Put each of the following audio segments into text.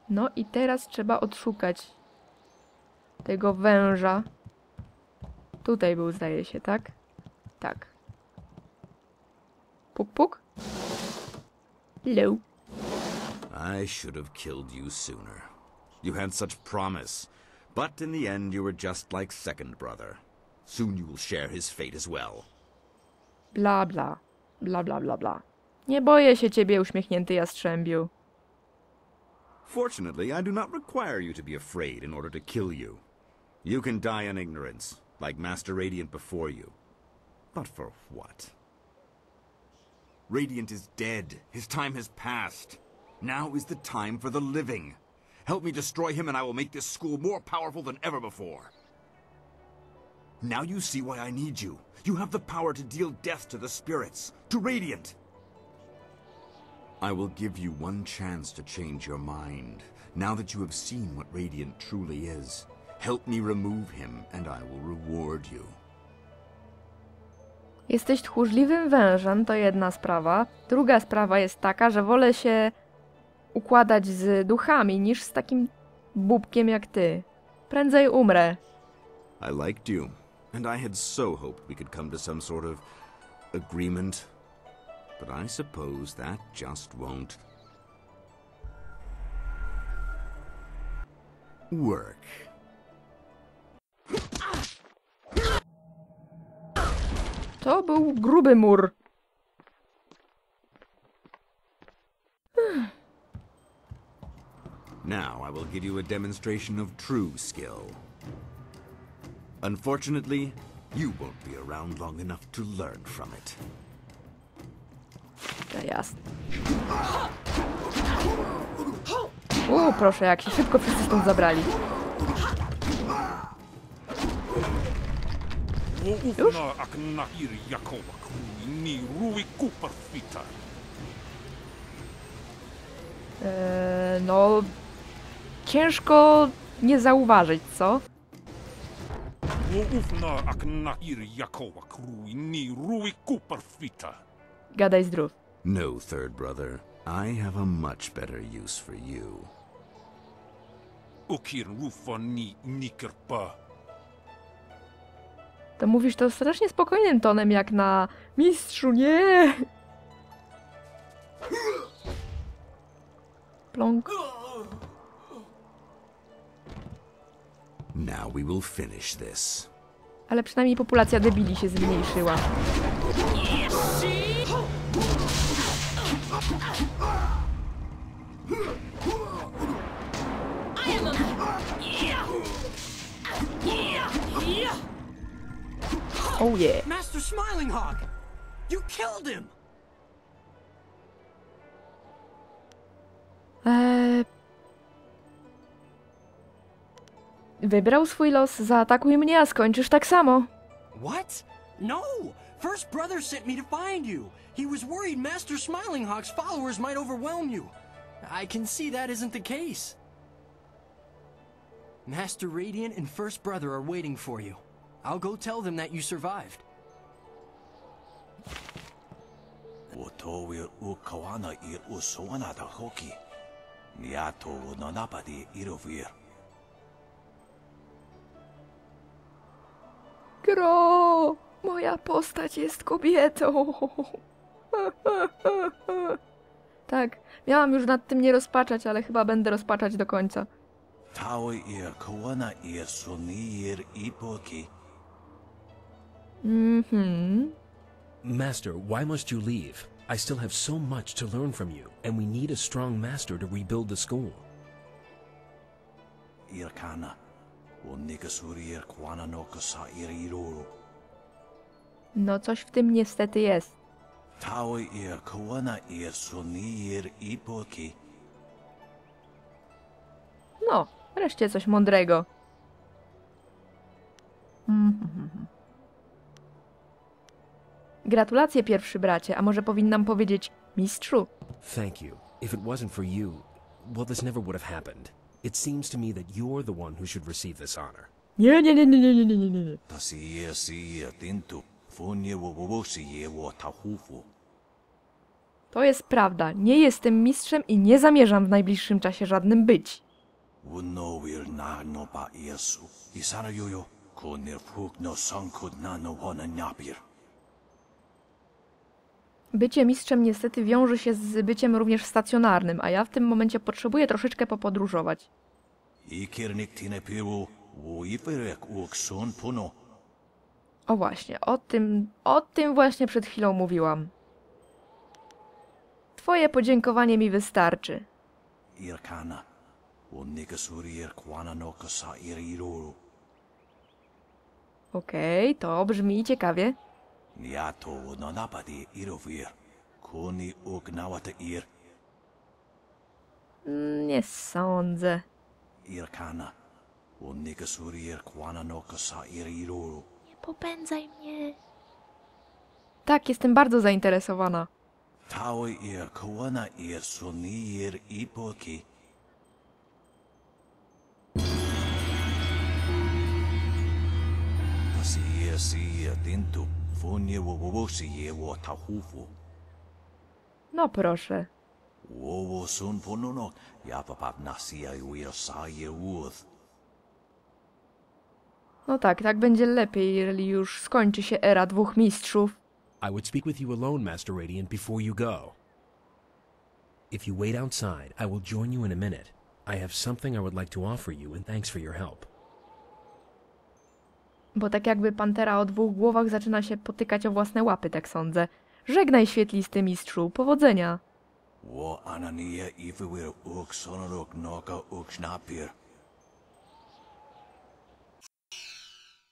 No i teraz trzeba odszukać tego węża. Tutaj był, zdaje się, tak? Tak. Puk, puk. Hello. I should have killed you sooner. You had such promise, but in the end you were just like second brother. Soon you will share his fate as well. Bla, bla. Bla, bla, bla, bla. Nie boję się ciebie, uśmiechnięty jastrzębiu. Fortunately, I do not require you to be afraid in order to kill you. You can die in ignorance, like Master Radiant before you. But for what? Radiant is dead. His time has passed. Now is the time for the living. Help me destroy him and I will make this school more powerful than ever before. Now you see why I need you. You have the power to deal death to the spirits, to Radiant. I will give you one chance to change your mind, now that you have seen what Radiant truly is. Help me remove him and I will reward you. Jesteś tchórzliwym wężem, to jedna sprawa. Druga sprawa jest taka, że wolę się układać z duchami niż z takim bubkiem jak ty. Prędzej umrę. I liked you, and I had so hoped we could come to some sort of agreement. But I suppose that just won't work. To był gruby mur. Now I will give you a demonstration of true skill. Unfortunately, you won't be around long enough to learn from it. To jasne. Proszę, jak się szybko wszyscy stąd zabrali. Już? No... Ciężko nie zauważyć, co? Gadaj zdrów. No, third brother. I have a much better use for you. To mówisz to strasznie spokojnym tonem, jak na mistrzu, nie! Plonk. Now we will finish this. Ale przynajmniej populacja debili się zmniejszyła. Oh yeah. Master Smiling Hawk! You killed him! Wybrał swój los, zaatakuj mnie, a skończysz tak samo. What? No! First Brother sent me to find you. He was worried Master Smiling Hawk's followers might overwhelm you. I can see that isn't the case. Master Radiant and First Brother are waiting for you. I'll go tell them that you survived. Gro! Moja postać jest kobietą. Tak, miałam już nad tym nie rozpaczać, ale chyba będę rozpaczać do końca. Master, why must you leave? I still have so much to learn from you, and we need a strong master to rebuild the school. No coś w tym niestety jest. No, wreszcie coś mądrego. Gratulacje, pierwszy bracie, a może powinnam powiedzieć mistrzu? Thank you. If it wasn't for you, well, this never would have happened. It seems to me that you're the one who should receive this honor. Nie, nie, nie, nie, nie, nie, nie, nie. To jest prawda. Nie jestem mistrzem i nie zamierzam w najbliższym czasie żadnym być. Bycie mistrzem niestety wiąże się z byciem również stacjonarnym, a ja w tym momencie potrzebuję troszeczkę popodróżować. O właśnie, o tym właśnie przed chwilą mówiłam. Twoje podziękowanie mi wystarczy. Okej, to brzmi ciekawie. Nie sądzę. Nie popędzaj mnie. Tak, jestem bardzo zainteresowana. No proszę. No tak, tak będzie lepiej, jeżeli już skończy się era dwóch mistrzów. I would speak with you alone, Master Radiant, before you go. If you wait outside, I will join you in a minute. I have something I would like to offer you, and thanks for your help. Bo tak jakby pantera o dwóch głowach zaczyna się potykać o własne łapy, tak sądzę. Żegnaj, świetlisty mistrzu, powodzenia.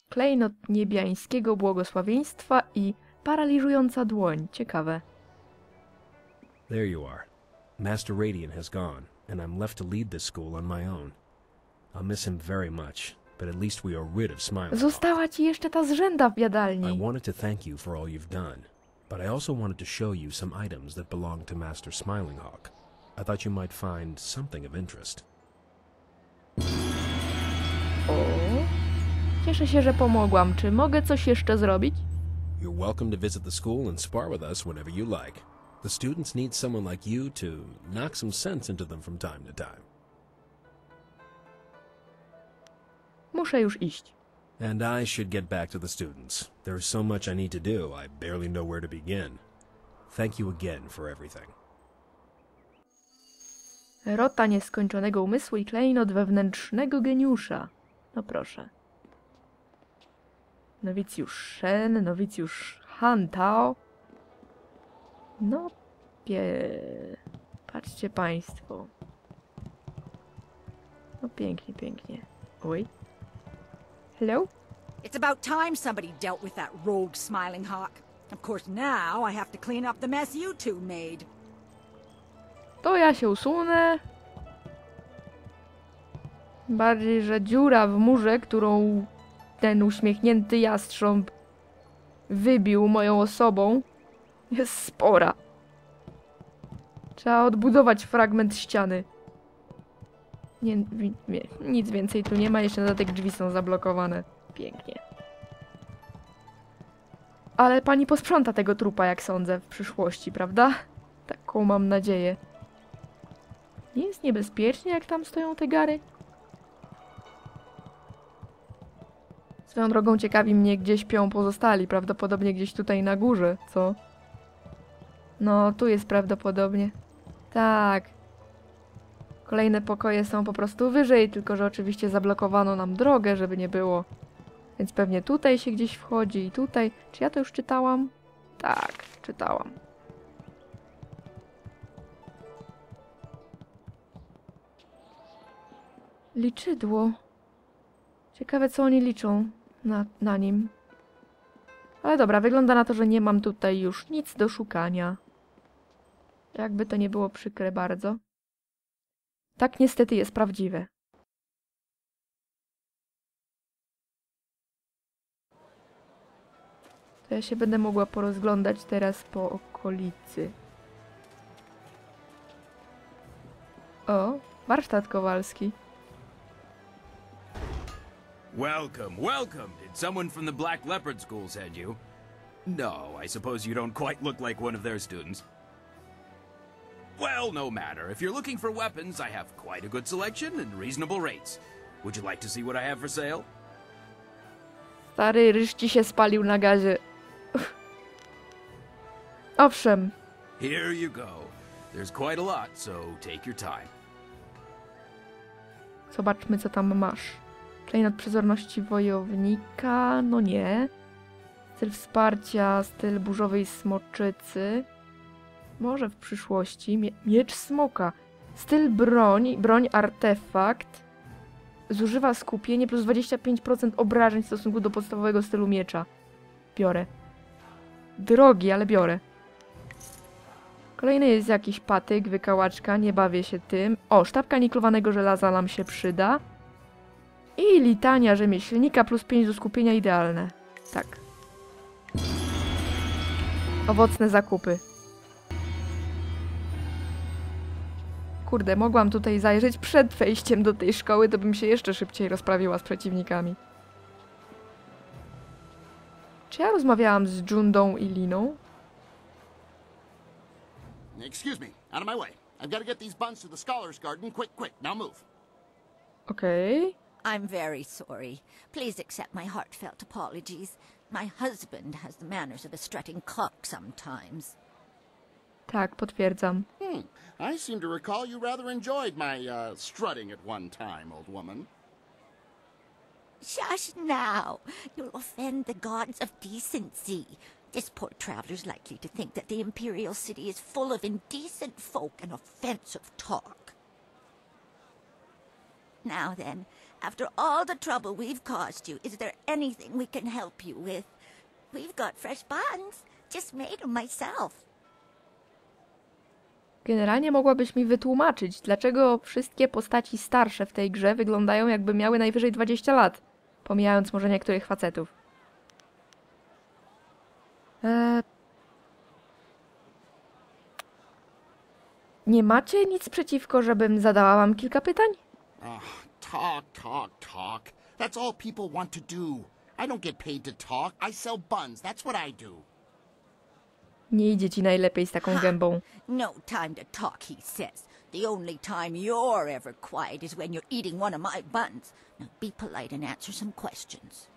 Klejnot niebiańskiego błogosławieństwa i paraliżująca dłoń. Ciekawe. There you are. Master Radiant has gone, and I'm left to lead this school on my own. I'll miss him very much, but at least we are rid of Smiling. Została ci jeszcze ta zrzęda w jadalni. I wanted to thank you for all you've done, but I also wanted to show you some items that belong to Master Smiling Hawk. I thought you might find something of interest. O, cieszę się, że pomogłam. Czy mogę coś jeszcze zrobić? You're welcome to visit the school and spar with us whenever you like. The students need someone like you to knock some sense into them from time to time. Muszę już iść. And I should get back to the students. There's so much I need to do, I barely know where to begin. Thank you again for everything. Rota nieskończonego umysłu i klejnot wewnętrznego geniusza. No proszę. Nowicjusz Shen, nowicjusz Han Tao. No patrzcie państwo. No pięknie, pięknie. Oj. Hello? It's about time somebody dealt with that rogue Smiling Hawk. Of course now I have to clean up the mess you two made. To ja się usunę. Bardziej, że dziura w murze, którą ten uśmiechnięty jastrząb wybił moją osobą, jest spora. Trzeba odbudować fragment ściany. Nie, nic więcej tu nie ma, jeszcze na dodatek drzwi są zablokowane. Pięknie. Ale pani posprząta tego trupa, jak sądzę, w przyszłości, prawda? Taką mam nadzieję. Nie jest niebezpiecznie, jak tam stoją te gary? Swoją drogą ciekawi mnie, gdzie śpią pozostali. Prawdopodobnie gdzieś tutaj na górze, co? No, tu jest prawdopodobnie. Tak. Kolejne pokoje są po prostu wyżej, tylko że oczywiście zablokowano nam drogę, żeby nie było. Więc pewnie tutaj się gdzieś wchodzi i tutaj. Czy ja to już czytałam? Tak, czytałam. Liczydło. Ciekawe, co oni liczą na nim. Ale dobra, wygląda na to, że nie mam tutaj już nic do szukania. Jakby to nie było przykre bardzo. Tak niestety jest prawdziwe. To ja się będę mogła porozglądać teraz po okolicy. O, warsztat kowalski. Welcome, welcome. Did someone from the Black Leopard School send you? No, I suppose you don't quite look like one of their students. Well, no matter. If you're looking for weapons, I have quite a good selection and reasonable rates. Would you like to see what I have for sale? Stary ryż ci się spalił na gazie. Owszem. Here you go. There's quite a lot, so take your time. Zobaczmy, co tam masz. Klejnot przezorności wojownika. No nie. Styl wsparcia, styl burzowej smoczycy. Może w przyszłości. Miecz smoka. Styl broń artefakt. Zużywa skupienie plus 25% obrażeń w stosunku do podstawowego stylu miecza. Biorę. Drogi, ale biorę. Kolejny jest jakiś patyk, wykałaczka, nie bawię się tym. O, sztabka niklowanego żelaza nam się przyda. I litania rzemieślnika plus 5 do skupienia idealne. Tak. Owocne zakupy. Kurde, mogłam tutaj zajrzeć przed wejściem do tej szkoły, to bym się jeszcze szybciej rozprawiła z przeciwnikami. Czy ja rozmawiałam z Jundą i Liną? Excuse me, out of my way. I've got to get these buns to the Scholars Garden. Quick, quick, now move. Okej. I'm very sorry. Please accept my heartfelt apologies. My husband has the manners of a strutting clock sometimes. Tak, potwierdzam. I seem to recall you rather enjoyed my, strutting at one time, old woman. Shush now. You'll offend the gods of decency. This poor traveler's likely to think that the Imperial City is full of indecent folk and offensive talk. Now then, after all the trouble we've caused you, is there anything we can help you with? We've got fresh buns. Just made them myself. Generalnie mogłabyś mi wytłumaczyć, dlaczego wszystkie postaci starsze w tej grze wyglądają, jakby miały najwyżej 20 lat, pomijając może niektórych facetów. Nie macie nic przeciwko, żebym zadała wam kilka pytań? Talk, talk, talk. That's all people want to do. I don't get paid to talk. I sell buns. That's what I do. Nie idzie ci najlepiej z taką gębą. No time to talk, he says. The only time you're ever quiet is when you're eating one of my buns. Now be polite and answer some questions.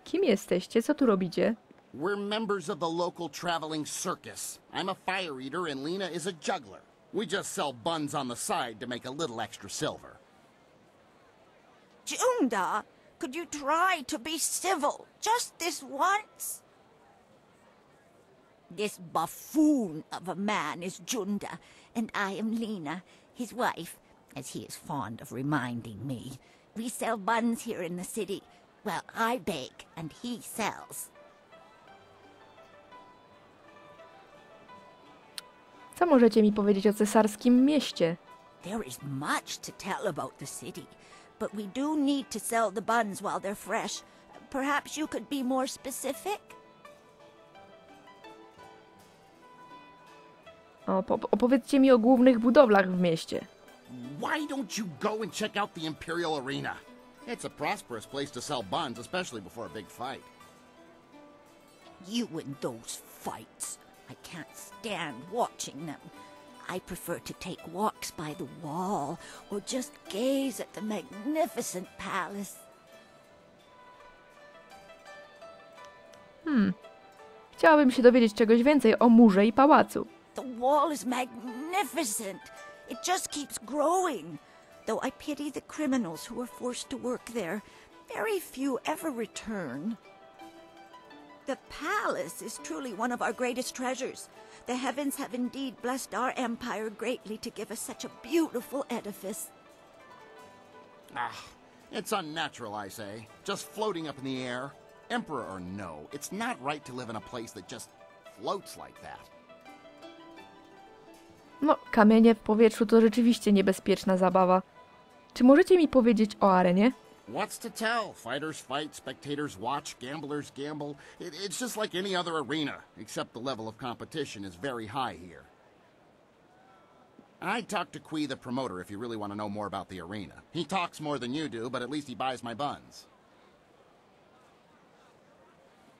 Kim jesteście? Co tu robicie? We're members of the local traveling circus. I'm a fire eater and Lena is a juggler. We just sell buns on the side to make a little extra silver. Junda, could you try to be civil just this once? This buffoon of a man is Junda, and I am Lena, his wife, as he is fond of reminding me. We sell buns here in the city. Well, I bake, and he sells. Co możecie mi powiedzieć o cesarskim mieście? There is much to tell about the city, but we do need to sell the buns while they're fresh. Perhaps you could be more specific? Opowiedzcie mi o głównych budowlach w mieście. Why don't you go and check out the Imperial Arena? It's a prosperous place to sell buns, especially before a big fight. You and those fights. I can't stand watching them. I prefer to take walks by the wall or just gaze at the magnificent palace. Chciałabym się dowiedzieć czegoś więcej o murze i pałacu. The wall is magnificent. It just keeps growing. Though I pity the criminals who are forced to work there. Very few ever return. The palace is truly one of our greatest treasures. The heavens have indeed blessed our empire greatly to give us such a beautiful edifice. It's unnatural, I say. Just floating up in the air. Emperor or no, it's not right to live in a place that just floats like that. No, kamienie w powietrzu to rzeczywiście niebezpieczna zabawa. Czy możecie mi powiedzieć o arenie? What's to tell? Fighters fight, spectators watch, gamblers gamble. It's just like any other arena, except the level of competition is very high here. I'd talk to Kui, the promoter, if you really want to know more about the arena. He talks more than you do, but at least he buys my buns.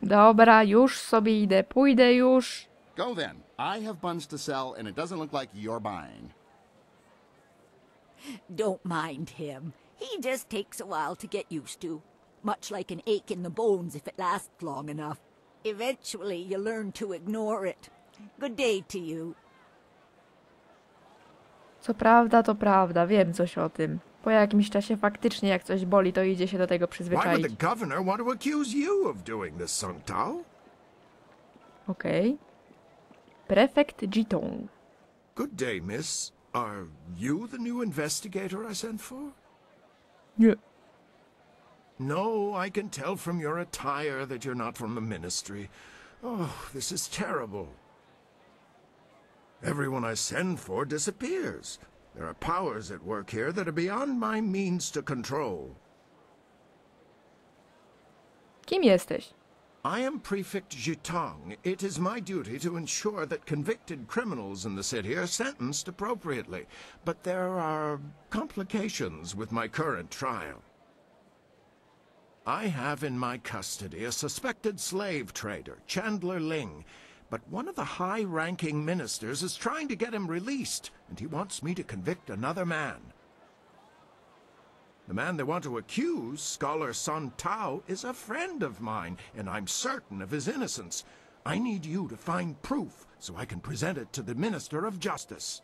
Dobra, już sobie idę, pójdę już. Go then. I have buns to sell, and it doesn't look like you're buying. Don't mind him. He just takes a while to get used to. Much like an ache in the bones if it lasts long enough. Eventually, you learn to ignore it. Good day to you. Co prawda, to prawda. Wiem coś o tym. Po jakimś czasie faktycznie jak coś boli, to idzie się do tego Why would przyzwyczaić. the governor want to accuse you of doing this, Sung Tao? Okej. Prefekt Jitong. Good day, miss. Are you the new investigator I sent for? Nie. No, I can tell from your attire that you're not from the ministry. Oh, this is terrible. Everyone I send for disappears. There are powers at work here that are beyond my means to control. Kim jesteś? I am Prefect Jitong. It is my duty to ensure that convicted criminals in the city are sentenced appropriately. But there are complications with my current trial. I have in my custody a suspected slave trader, Chandler Ling, but one of the high-ranking ministers is trying to get him released, and he wants me to convict another man. The man they want to accuse, Scholar Sun Tao, is a friend of mine, and I'm certain of his innocence. I need you to find proof so I can present it to the Minister of Justice.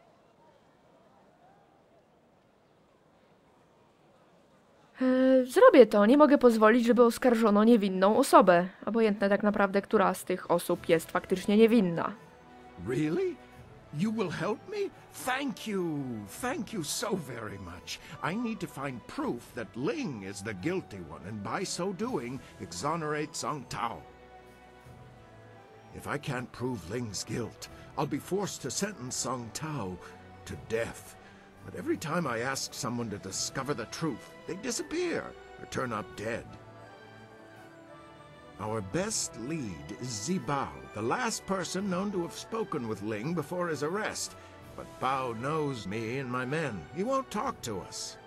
Zrobię to. Nie mogę pozwolić, żeby oskarżono niewinną osobę. Obojętne tak naprawdę, która z tych osób jest faktycznie niewinna. Really? You will help me? Thank you. Thank you so very much. I need to find proof that Ling is the guilty one, and by so doing, exonerate Sung Tao. If I can't prove Ling's guilt, I'll be forced to sentence Sung Tao to death. But every time I ask someone to discover the truth, they disappear or turn up dead. Our best lead is Zibao, the last person known to have spoken with Ling before his arrest. But Bao knows me and my men. He won't talk to us.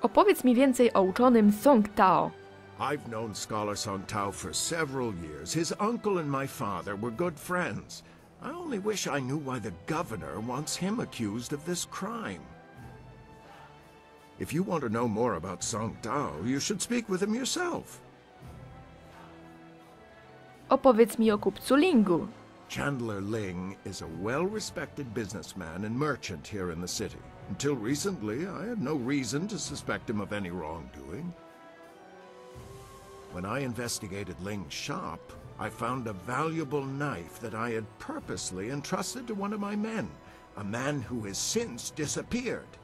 Opowiedz mi więcej o uczonym Sung Tao. I've known Scholar Sung Tao for several years. His uncle and my father were good friends. I only wish I knew why the governor wants him accused of this crime. If you want to know more about Sung Tao, you should speak with him yourself. Opowiedz mi o kupcu Lingu. Chandler Ling is a well-respected businessman and merchant here in the city. Until recently, I had no reason to suspect him of any wrongdoing. When I investigated Ling's shop, I found a valuable knife that I had purposely entrusted to one of my men, a man who has since disappeared.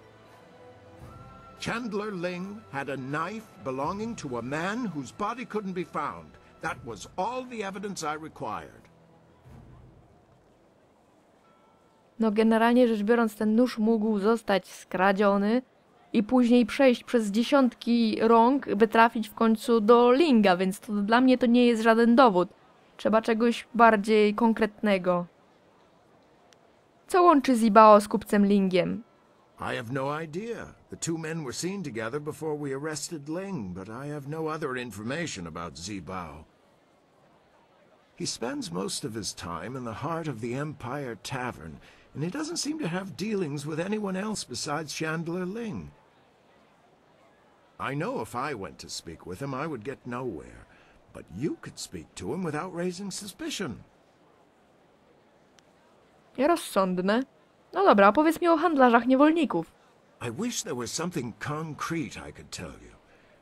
Chandler Ling had a knife belonging to a man whose body couldn't be found. That was all the evidence I required. No generalnie rzecz biorąc, ten nóż mógł zostać skradziony i później przejść przez dziesiątki rąk, by trafić w końcu do Linga, więc to dla mnie to nie jest żaden dowód. Trzeba czegoś bardziej konkretnego. Co łączy Zibao z kupcem Lingiem? I have no idea. The two men were seen together before we arrested Ling, but I have no other information about Zibao. He spends most of his time in the heart of the Empire Tavern, and he doesn't seem to have dealings with anyone else besides Chandler Ling. I know if I went to speak with him, I would get nowhere, but you could speak to him without raising suspicion. Rozsądne. No dobra, opowiedz mi o handlarzach niewolników. I wish there was something concrete I could tell you.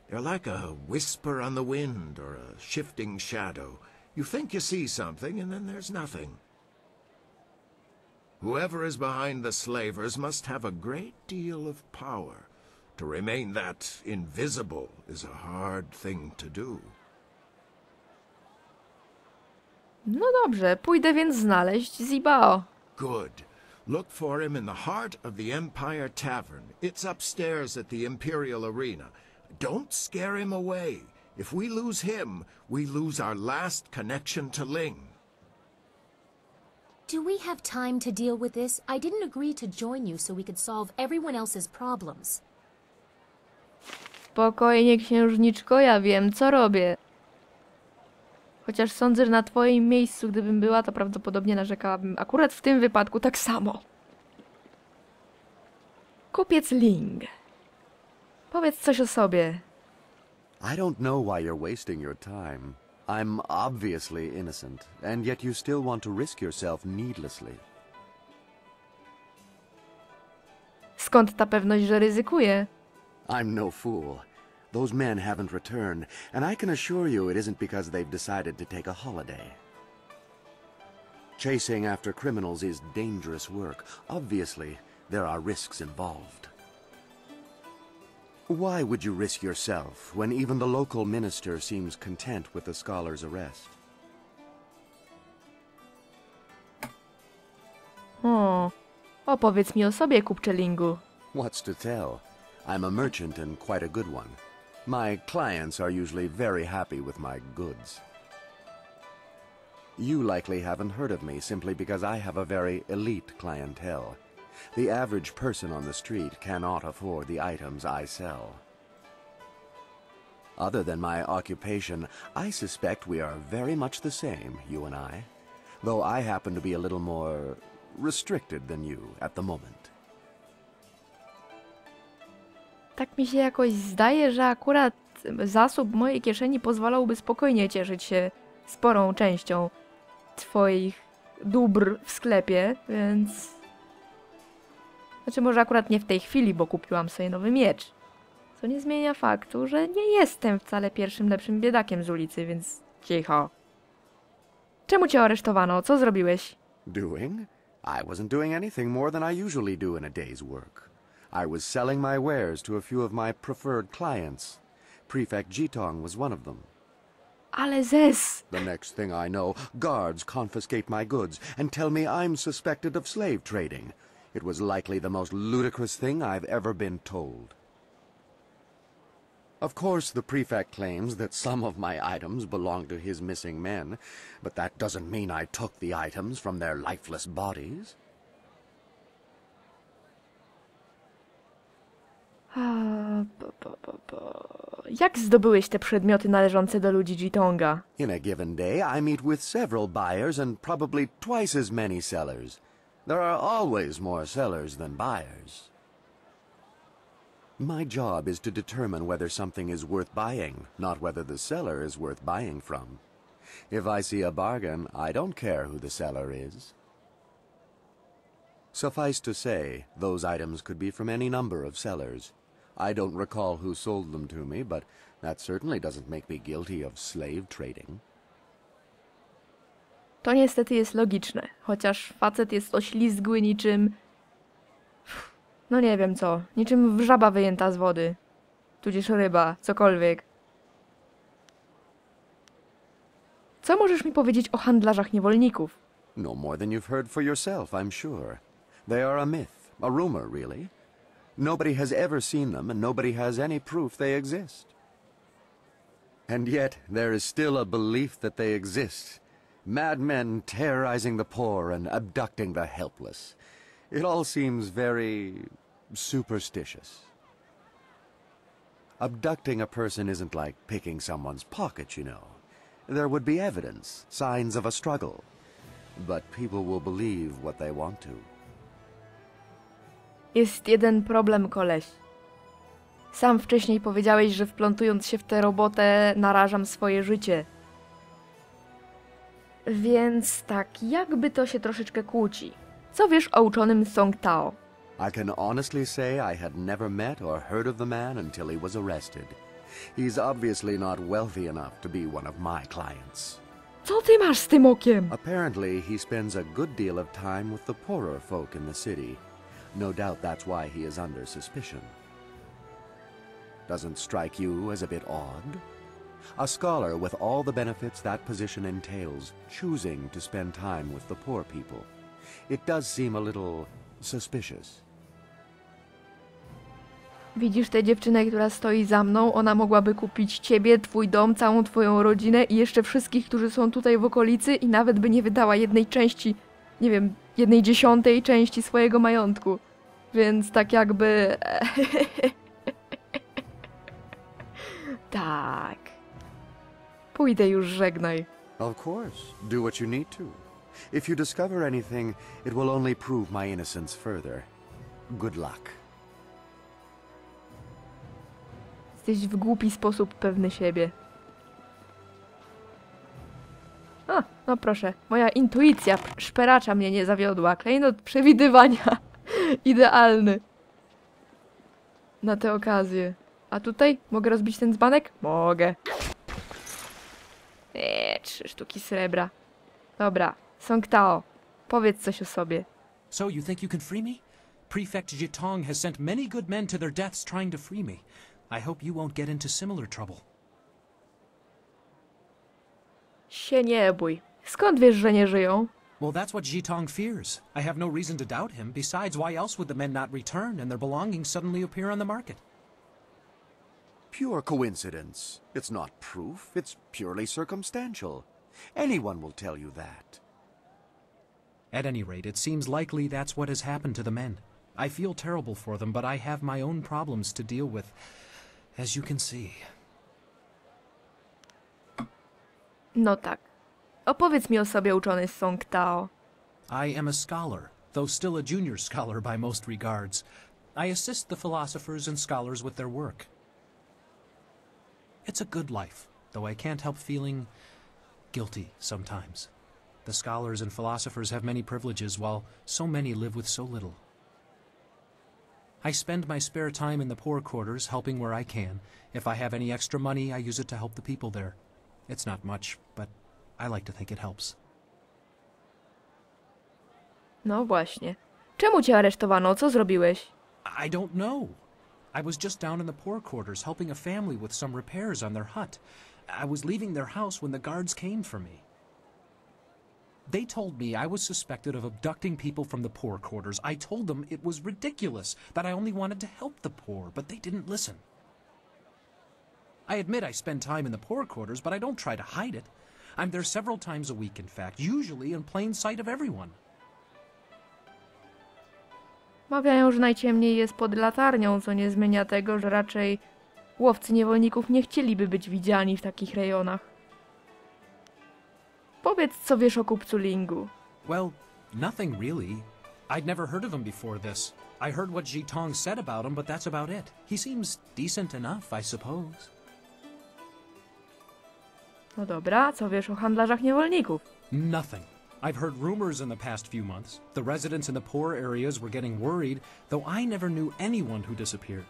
They're like a whisper on the wind or a shifting shadow. You think you see something, and then there's nothing. Whoever is behind the slavers must have a great deal of power. To remain that invisible is a hard thing to do. No dobrze, pójdę więc znaleźć Zibao. Good. Look for him in the heart of the Empire Tavern. It's upstairs at the Imperial Arena. Don't scare him away. If we lose him, we lose our last connection to Ling. Do we have time to deal with this? I didn't agree to join you so we could solve everyone else's problems. Spokojnie, księżniczko, ja wiem, co robię. Chociaż sądzę, że na twoim miejscu, gdybym była, to prawdopodobnie narzekałabym akurat w tym wypadku tak samo. Kupiec Ling. Powiedz coś o sobie. I don't know why you're wasting your time. I'm obviously innocent, and yet you still want to risk yourself needlessly. Skąd ta pewność, że ryzykuję? I'm no fool. Those men haven't returned, and I can assure you it isn't because they've decided to take a holiday. Chasing after criminals is dangerous work. Obviously, there are risks involved. Why would you risk yourself when even the local minister seems content with the scholar's arrest? Opowiedz mi o sobie, kupcze Lingu. What's to tell? I'm a merchant and quite a good one. My clients are usually very happy with my goods. You likely haven't heard of me simply because I have a very elite clientele. The average person on the street cannot afford the items I sell. Other than my occupation, I suspect we are very much the same, you and I, though I happen to be a little more restricted than you at the moment. Tak mi się jakoś zdaje, że akurat zasób mojej kieszeni pozwalałby spokojnie cieszyć się sporą częścią twoich dóbr w sklepie, więc... Znaczy może akurat nie w tej chwili, bo kupiłam sobie nowy miecz. Co nie zmienia faktu, że nie jestem wcale pierwszym lepszym biedakiem z ulicy, więc cicho. Czemu cię aresztowano? Co zrobiłeś? Doing? I wasn't doing anything more than I usually do in a day's work. I was selling my wares to a few of my preferred clients. Prefect Jitong was one of them. Ale zes! The next thing I know, guards confiscate my goods and tell me I'm suspected of slave trading. It was likely the most ludicrous thing I've ever been told. Of course, the prefect claims that some of my items belong to his missing men, but that doesn't mean I took the items from their lifeless bodies. Jak zdobyłeś te przedmioty należące do ludzi Jitonga? In a given day, I meet with several buyers and probably twice as many sellers. There are always more sellers than buyers. My job is to determine whether something is worth buying, not whether the seller is worth buying from. If I see a bargain, I don't care who the seller is. Suffice to say, those items could be from any number of sellers. I don't recall who sold them to me, but that certainly doesn't make me guilty of slave trading. To niestety jest logiczne, chociaż facet jest oślizgły niczym... No nie wiem co, niczym żaba wyjęta z wody. Tudzież ryba, cokolwiek. Co możesz mi powiedzieć o handlarzach niewolników? No more than you've heard for yourself, I'm sure. They are a myth, a rumor, really. Nobody has ever seen them, and nobody has any proof they exist. And yet, there is still a belief that they exist. Madmen terrorizing the poor and abducting the helpless. It all seems very superstitious. Abducting a person isn't like picking someone's pocket, you know. There would be evidence, signs of a struggle. But people will believe what they want to. Jest jeden problem, koleś. Sam wcześniej powiedziałeś, że wplątując się w tę robotę narażam swoje życie. Więc tak, jakby to się troszeczkę kłóci. Co wiesz o uczonym Song Tao? I can honestly say I had never met or heard of the man until he was arrested. He's obviously not wealthy enough to be one of my clients. Co ty masz z tym okiem? Apparently, he spends a good deal of time with the poorer folk in the city. No doubt that's why he is under suspicion. Doesn't strike you as a bit odd? A scholar with all the benefits that position entails, choosing to spend time with the poor people. It does seem a little suspicious. Widzisz tę dziewczynę, która stoi za mną? Ona mogłaby kupić ciebie, twój dom, całą twoją rodzinę i jeszcze wszystkich, którzy są tutaj w okolicy i nawet by nie wydała jednej części, nie wiem, 1/10 części swojego majątku. Więc tak jakby... Tak. Pójdę już, żegnaj. Of course. Do what you need to. If you discover anything, it will only prove my innocence further. Good luck. Jesteś w głupi sposób pewny siebie. A, no proszę. Moja intuicja szperacza mnie nie zawiodła. Klejnot przewidywania. Idealny. Na tę okazję. A tutaj? Mogę rozbić ten dzbanek? Mogę. 3 sztuki srebra. Dobra. Song Tao. Powiedz coś o sobie. So you think you can free me? Prefect Jitong has sent many good men to their deaths trying to free me. I hope you won't get into similar trouble. Się nie bój. Skąd wiesz, że nie żyją? Well, that's what Jitong fears. I have no reason to doubt him. Besides, why else would the men not return and their belongings suddenly appear on the market? Pure coincidence. It's not proof. It's purely circumstantial. Anyone will tell you that. At any rate, it seems likely that's what has happened to the men. I feel terrible for them, but I have my own problems to deal with, as you can see. No tak. Opowiedz mi o sobie, uczony Song Tao. I am a scholar, though still a junior scholar by most regards. I assist the philosophers and scholars with their work. It's a good life, though I can't help feeling guilty sometimes. The scholars and philosophers have many privileges, while so many live with so little. I spend my spare time in the poor quarters, helping where I can. If I have any extra money, I use it to help the people there. It's not much, but I like to think it helps. No właśnie. Czemu cię aresztowano? Co zrobiłeś? I don't know. I was just down in the poor quarters, helping a family with some repairs on their hut. I was leaving their house when the guards came for me. They told me I was suspected of abducting people from the poor quarters. I told them it was ridiculous, that I only wanted to help the poor, but they didn't listen. I admit I spend time in the poor quarters, but I don't try to hide it. I'm there several times a week, in fact, usually in plain sight of everyone. Mawiają, że najciemniej jest pod latarnią, co nie zmienia tego, że raczej łowcy niewolników nie chcieliby być widziani w takich rejonach. Powiedz, co wiesz o kupcu Lingu. Well, nothing really. I'd never heard of him before this. I heard what Jitong said about him, but that's about it. He seems decent enough, I suppose. No dobra, co wiesz o handlarzach niewolników? Nothing. I've heard rumors in the past few months. The residents in the poor areas were getting worried, though I never knew anyone who disappeared.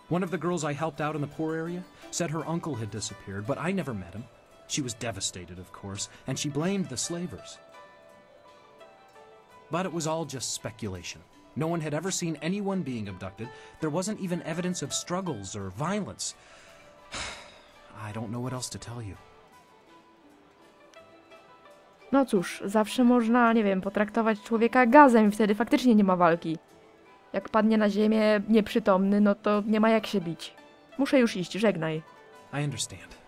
One of the girls I helped out in the poor area said her uncle had disappeared, but I never met him. She was devastated, of course, and she blamed the slavers. But it was all just speculation. No one had ever seen anyone being abducted. There wasn't even evidence of struggles or violence. I don't know what else to tell you. No cóż, zawsze można, nie wiem, potraktować człowieka gazem i wtedy faktycznie nie ma walki. Jak padnie na ziemię nieprzytomny, no to nie ma jak się bić. Muszę już iść, żegnaj. I understand.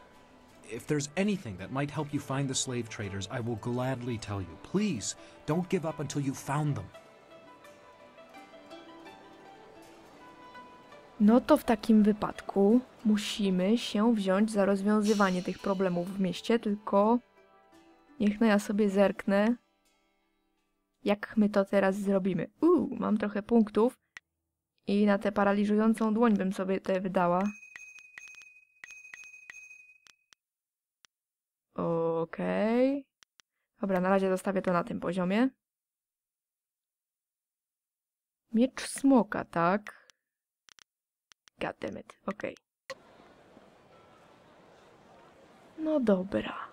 If there's anything that might help you find the slave traders, I will gladly tell you. Please, don't give up until you've found them. No to w takim wypadku musimy się wziąć za rozwiązywanie tych problemów w mieście, tylko niech no ja sobie zerknę, jak my to teraz zrobimy. Mam trochę punktów i na tę paraliżującą dłoń bym sobie te wydała. Okej. Dobra, na razie zostawię to na tym poziomie. Miecz smoka, tak? Goddammit, okej. No dobra.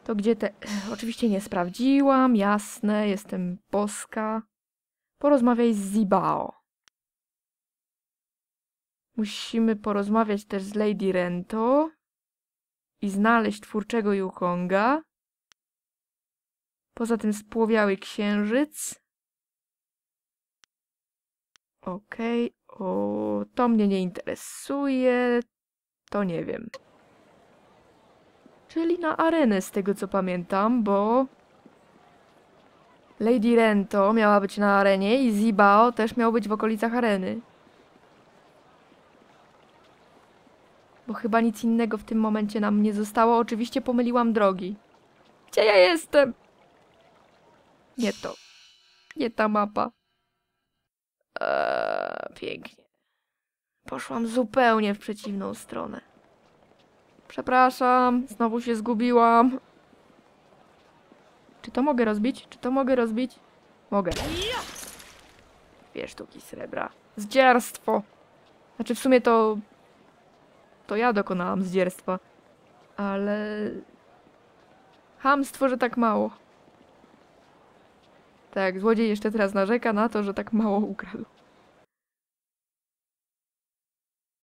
To gdzie te... Oczywiście nie sprawdziłam, jasne, jestem boska. Porozmawiaj z Zibao. Musimy porozmawiać też z Lady Rento i znaleźć twórczego Yukonga. Poza tym spłowiały księżyc. Okej, to mnie nie interesuje. To nie wiem. Czyli na arenę z tego co pamiętam, bo Lady Rento miała być na arenie i Zibao też miał być w okolicach areny. Bo chyba nic innego w tym momencie nam nie zostało. Oczywiście pomyliłam drogi. Gdzie ja jestem? Nie to. Nie ta mapa. Pięknie. Poszłam zupełnie w przeciwną stronę. Przepraszam, znowu się zgubiłam. Czy to mogę rozbić? Czy to mogę rozbić? Mogę. 2 sztuki srebra. Zdzierstwo! Znaczy w sumie to ja dokonałam zdzierstwa. Ale... chamstwo, że tak mało. Tak, złodziej jeszcze teraz narzeka na to, że tak mało ukradł.